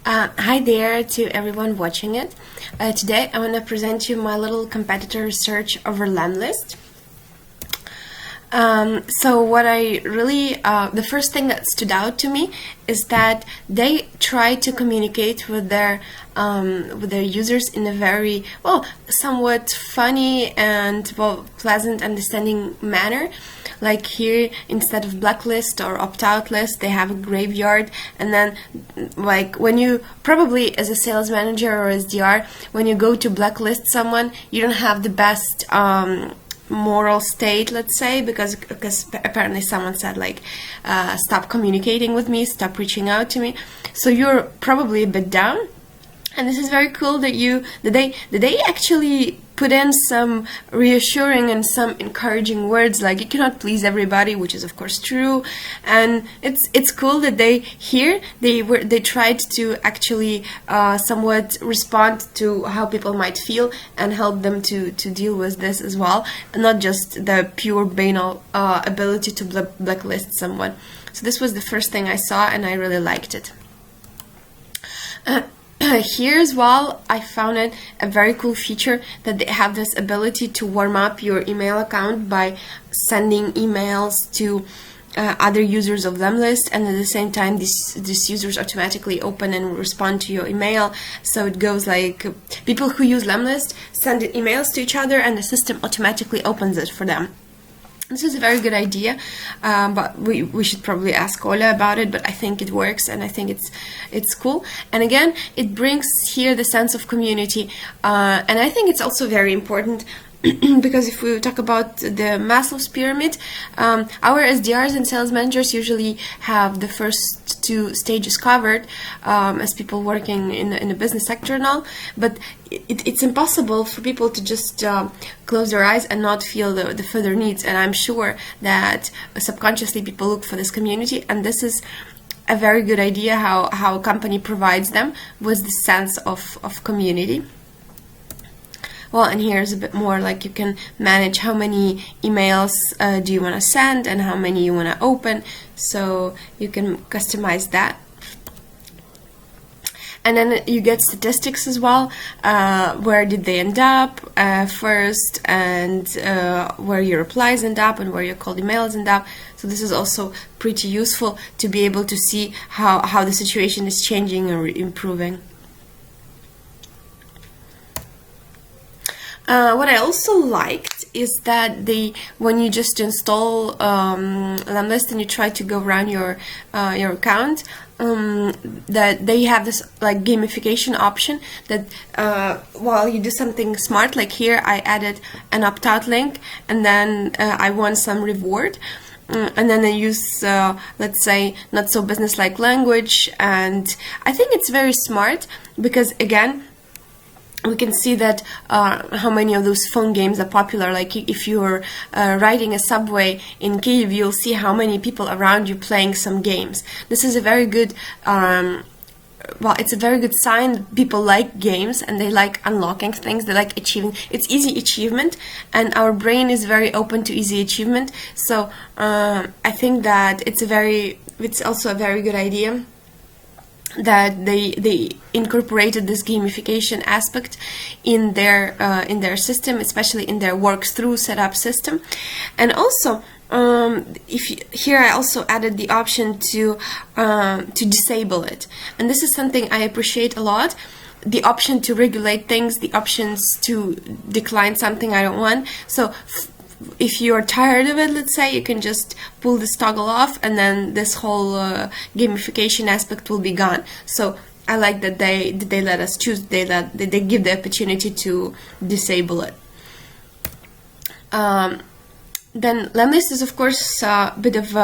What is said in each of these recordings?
Hi there to everyone watching it. Today I want to present you my little competitor research over Lemlist. So what I really, the first thing that stood out to me is that they try to communicate with their users in a very, somewhat funny and, pleasant, understanding manner. Like here, instead of blacklist or opt-out list, they have a graveyard. And then, like, when you, probably as a sales manager or SDR, when you go to blacklist someone, you don't have the best moral state, let's say, because apparently someone said, like, stop communicating with me, stop reaching out to me. So you're probably a bit down. And this is very cool that they actually put in some reassuring and some encouraging words, like you cannot please everybody, which is of course true. And it's cool that they tried to actually somewhat respond to how people might feel and help them to deal with this as well, and not just the pure banal ability to blacklist someone. So this was the first thing I saw, and I really liked it. Here as well, I found it a very cool feature that they have this ability to warm up your email account by sending emails to other users of Lemlist, and at the same time these users automatically open and respond to your email. So it goes like people who use Lemlist send emails to each other and the system automatically opens it for them. This is a very good idea, but we should probably ask Ola about it, but I think it works and I think it's cool. And again, it brings here the sense of community, and I think it's also very important because if we talk about the Maslow's pyramid, our SDRs and sales managers usually have the first two stages covered as people working in the business sector and all, but it's impossible for people to just close their eyes and not feel the further needs. And I'm sure that subconsciously people look for this community, and this is a very good idea how a company provides them with the sense of community. Well, and here's a bit more, like you can manage how many emails do you want to send and how many you want to open, so you can customize that. And then you get statistics as well, where did they end up first, and where your replies end up and where your cold emails end up. So this is also pretty useful to be able to see how the situation is changing or improving. What I also liked is that when you just install Lemlist and you try to go around your account, that they have this like gamification option that while you do something smart, like here I added an opt-out link and then I won some reward. And then I use, let's say, not so business-like language, and I think it's very smart because, again, we can see that how many of those phone games are popular. Like if you're riding a subway in Kyiv, you'll see how many people around you playing some games. This is a very good, it's a very good sign. People like games and they like unlocking things. They like achieving. It's easy achievement, and our brain is very open to easy achievement. So I think that it's also a very good idea that they incorporated this gamification aspect in their system, especially in their work through setup system. And also here I also added the option to disable it, and this is something I appreciate a lot. The option to regulate things, the options to decline something I don't want. So if you're tired of it, let's say, you can just pull this toggle off, and then this whole gamification aspect will be gone. So I like that they let us choose. They give the opportunity to disable it. Then Lemlist is of course a bit of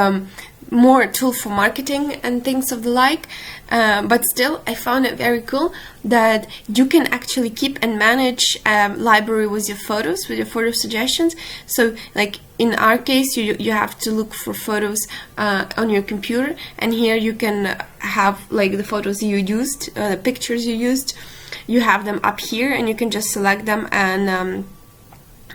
more tool for marketing and things of the like, but still I found it very cool that you can actually keep and manage library with your photos, with your photo suggestions. So like in our case, you have to look for photos on your computer, and here you can have like the photos you used, the pictures you used, you have them up here, and you can just select them and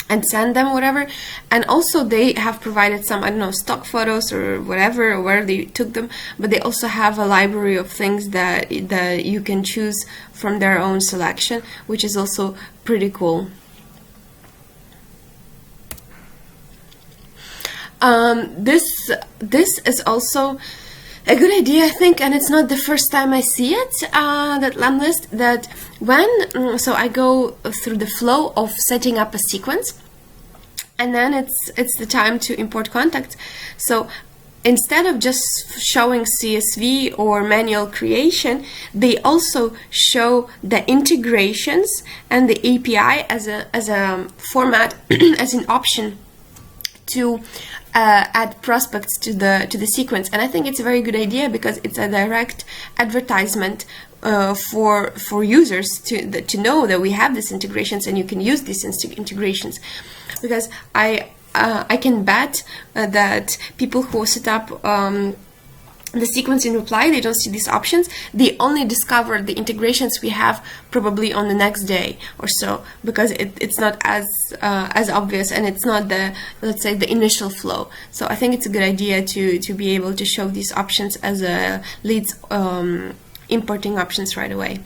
and send them whatever. And also they have provided some, I don't know, stock photos or whatever, or where they took them, but they also have a library of things that you can choose from their own selection, which is also pretty cool. This is also a good idea, I think, and it's not the first time I see it, that Lemlist, that when, so I go through the flow of setting up a sequence, and then it's the time to import contacts. So instead of just showing CSV or manual creation, they also show the integrations and the API as a format, as an option to add prospects to the sequence. And I think it's a very good idea because it's a direct advertisement for users to know that we have these integrations and you can use these integrations. Because I can bet that people who set up the sequence in reply, they don't see these options. They only discover the integrations we have probably on the next day or so, because it's not as obvious, and it's not the, let's say, the initial flow. So I think it's a good idea to be able to show these options as leads importing options right away.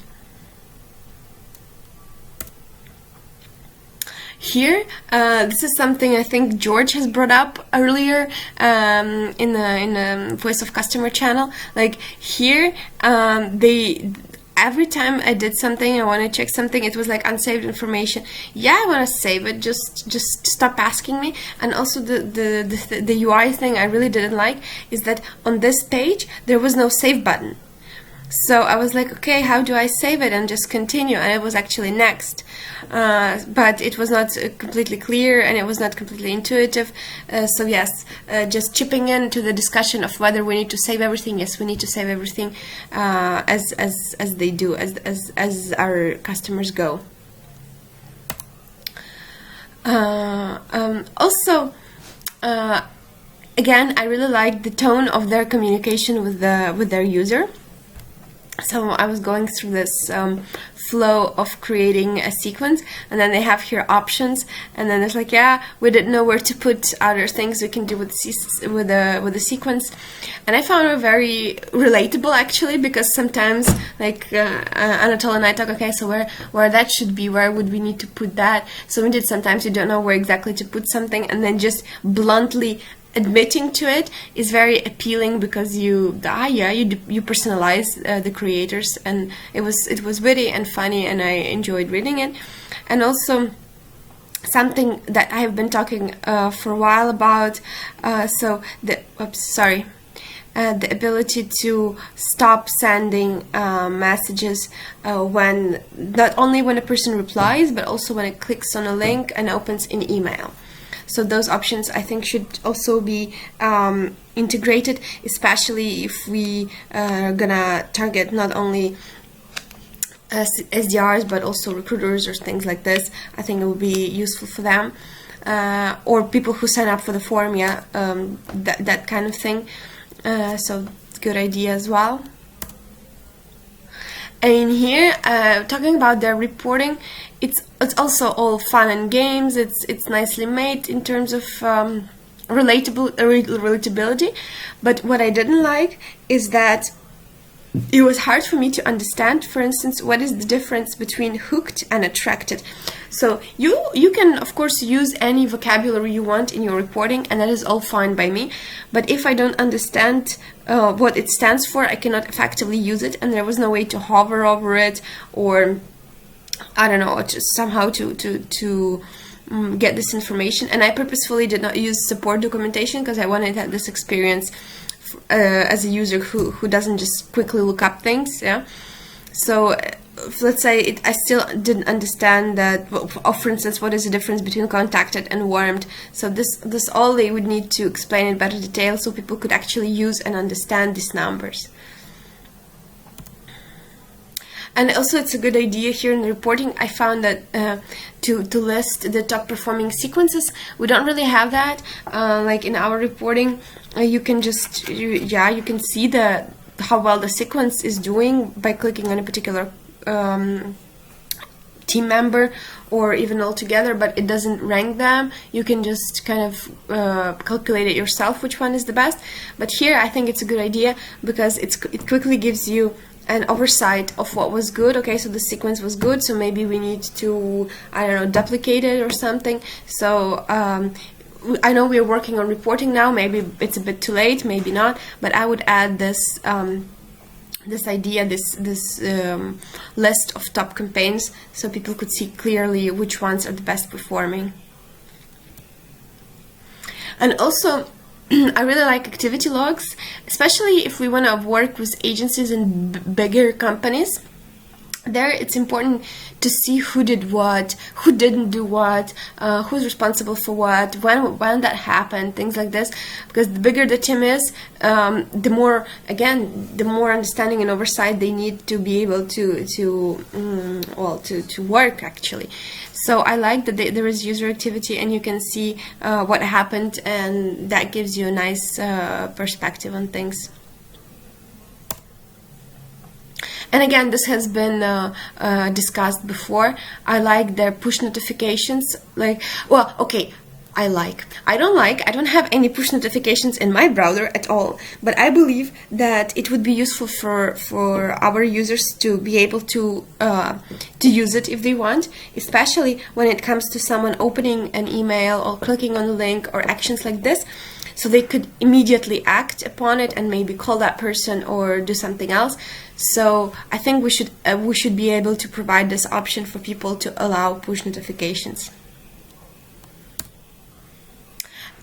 Here, this is something I think George has brought up earlier in the Voice of Customer channel. Like here, every time I did something, I want to check something, it was like unsaved information. Yeah, I want to save it. Just stop asking me. And also the UI thing I really didn't like is that on this page there was no save button. So I was like, okay, how do I save it and just continue? And it was actually next. But it was not completely clear and it was not completely intuitive. So yes, just chipping into the discussion of whether we need to save everything. Yes, we need to save everything as they do, as our customers go. Also, again, I really like the tone of their communication with their user. So I was going through this flow of creating a sequence, and then they have here options, and then it's like, yeah, we didn't know where to put other things we can do with the sequence. And I found it very relatable, actually, because sometimes, like Anatol and I talk, okay, so where that should be, where would we need to put that? So indeed, sometimes you don't know where exactly to put something, and then just bluntly admitting to it is very appealing, because you personalize the creators, and it was witty and funny, and I enjoyed reading it. And also something that I have been talking for a while about, so the ability to stop sending messages when not only when a person replies, but also when it clicks on a link and opens an email. So those options, I think, should also be integrated, especially if we are gonna target not only SDRs but also recruiters or things like this. I think it will be useful for them, or people who sign up for the forum, that kind of thing. So good idea as well. And here, talking about their reporting, it's also all fun and games. It's nicely made in terms of relatability. But what I didn't like is that it was hard for me to understand, for instance, what is the difference between hooked and attracted. So you can, of course, use any vocabulary you want in your reporting, and that is all fine by me. But if I don't understand what it stands for, I cannot effectively use it, and there was no way to hover over it, or I don't know, just somehow to get this information. And I purposefully did not use support documentation because I wanted to have this experience as a user who doesn't just quickly look up things. Yeah. So let's say I still didn't understand that. For instance, what is the difference between contacted and warmed? So this all they would need to explain in better detail, so people could actually use and understand these numbers. And also, it's a good idea here in the reporting. I found that to list the top performing sequences, we don't really have that. Like in our reporting, you can just you can see how well the sequence is doing by clicking on a particular team member or even all together, but it doesn't rank them. You can just kind of calculate it yourself which one is the best. But here I think it's a good idea because it quickly gives you an oversight of what was good. Okay, so the sequence was good, so maybe we need to, I don't know, duplicate it or something. So I know we're working on reporting now, maybe it's a bit too late, maybe not, but I would add this this idea, this list of top campaigns, so people could see clearly which ones are the best performing. And also, I really like activity logs, especially if we want to work with agencies and bigger companies. There, it's important to see who did what, who didn't do what, who's responsible for what, when that happened, things like this. Because the bigger the team is, the more understanding and oversight they need to be able to work actually. So I like that there is user activity and you can see what happened, and that gives you a nice perspective on things. And again, this has been discussed before. I like their push notifications. Like, well, okay, I don't have any push notifications in my browser at all, but I believe that it would be useful for our users to be able to use it if they want, especially when it comes to someone opening an email or clicking on a link or actions like this. So they could immediately act upon it and maybe call that person or do something else. So I think we should be able to provide this option for people to allow push notifications.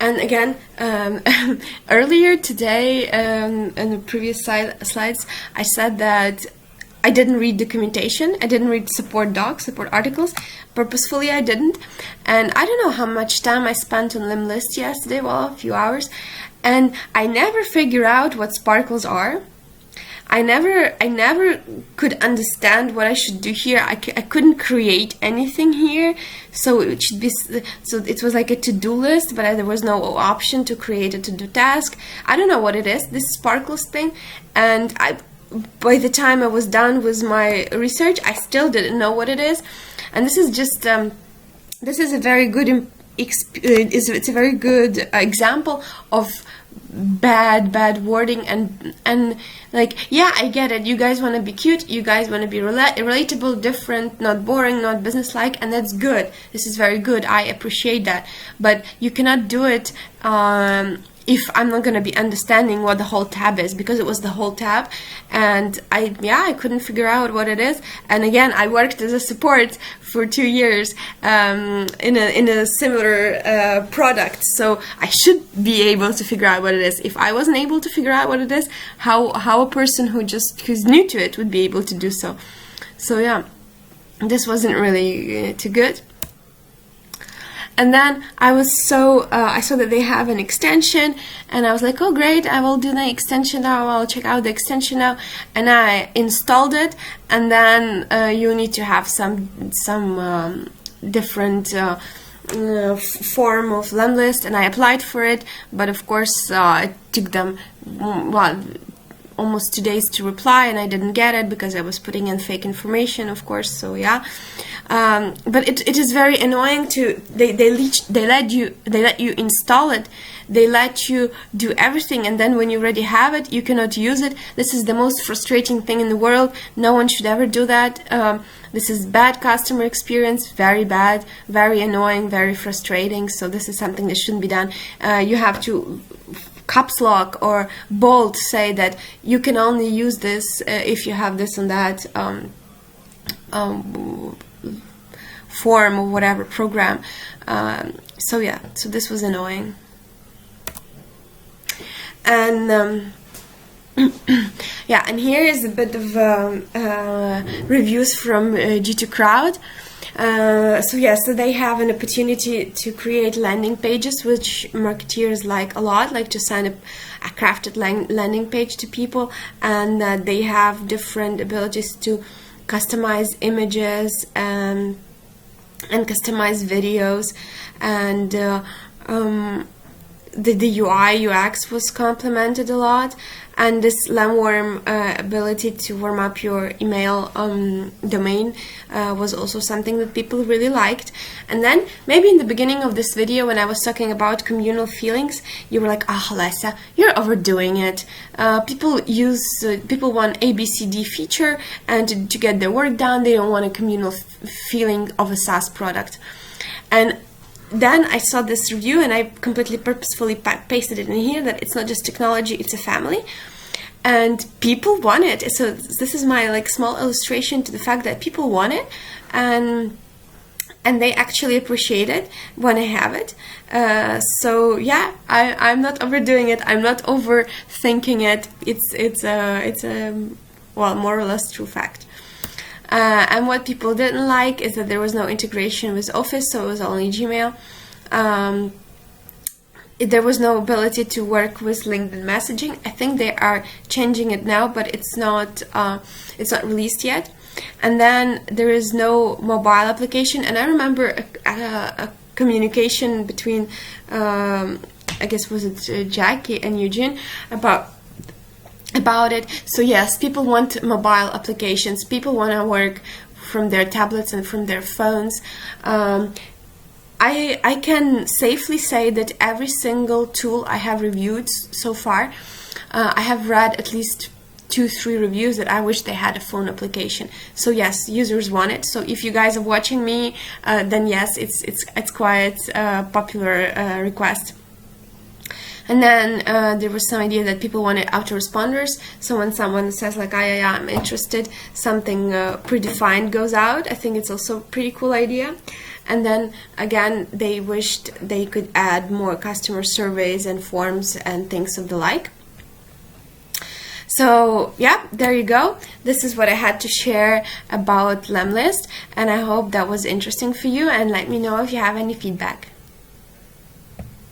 And again, earlier today, in the previous slides, I said that I didn't read documentation, I didn't read support docs, support articles. Purposefully I didn't. And I don't know how much time I spent on Lemlist yesterday, well, a few hours. And I never figure out what sparkles are. I never could understand what I should do here. I couldn't create anything here, so it should be, so it was like a to-do list, but there was no option to create a to-do task. I don't know what it is, this sparkles thing, and by the time I was done with my research, I still didn't know what it is. And this is just this is a very good it's a very good example of bad wording and like, yeah, I get it, you guys want to be cute, you guys want to be relatable, different, not boring, not businesslike, and that's good. This is very good, I appreciate that, but you cannot do it if I'm not going to be understanding what the whole tab is, because it was the whole tab, and I couldn't figure out what it is. And again, I worked as a support for 2 years in a similar product, so I should be able to figure out what it is. If I wasn't able to figure out what it is, how a person who's new to it would be able to do so? So yeah, this wasn't really too good. And then I was I saw that they have an extension, and I was like, oh great, I will do the extension now, I'll check out the extension now, and I installed it. And then you need to have some different form of Lemlist, and I applied for it, but of course it took them almost 2 days to reply, and I didn't get it because I was putting in fake information, of course. So yeah, but it is very annoying to they let you install it, they let you do everything, and then when you already have it, you cannot use it. This is the most frustrating thing in the world. No one should ever do that. This is bad customer experience, very bad, very annoying, very frustrating. So this is something that shouldn't be done. You have to caps lock or bold say that you can only use this if you have this and that form or whatever program. So yeah, so this was annoying. And yeah, and here is a bit of reviews from G2 Crowd. So yeah, so they have an opportunity to create landing pages, which marketeers like a lot, like to send a crafted landing page to people, and they have different abilities to customize images and customize videos, and the UI UX was complimented a lot, and this Lemworm ability to warm up your email domain was also something that people really liked. And then maybe in the beginning of this video, when I was talking about communal feelings, you were like, "Ah, Lesa, you're overdoing it. People want ABCD feature, and to get their work done, they don't want a communal feeling of a SaaS product." And then I saw this review, and I completely purposefully pasted it in here, that it's not just technology, it's a family, and people want it. So this is my like small illustration to the fact that people want it, and they actually appreciate it when I have it. So yeah, I'm not overdoing it. I'm not overthinking it. It's a well, more or less true fact. And what people didn't like is that there was no integration with Office, so it was only Gmail. There was no ability to work with LinkedIn messaging. I think they are changing it now, but it's not released yet. And then there is no mobile application. And I remember a communication between, I guess was it Jackie and Eugene about it. So yes, people want mobile applications. People want to work from their tablets and from their phones. I can safely say that every single tool I have reviewed so far, I have read at least 2-3 reviews that I wish they had a phone application. So yes, users want it. So if you guys are watching me, then yes, it's quite a popular request. And then there was some idea that people wanted autoresponders. So when someone says like, yeah, I'm interested, something predefined goes out. I think it's also a pretty cool idea. And then again, they wished they could add more customer surveys and forms and things of the like. So yeah, there you go. This is what I had to share about Lemlist, and I hope that was interesting for you, and let me know if you have any feedback.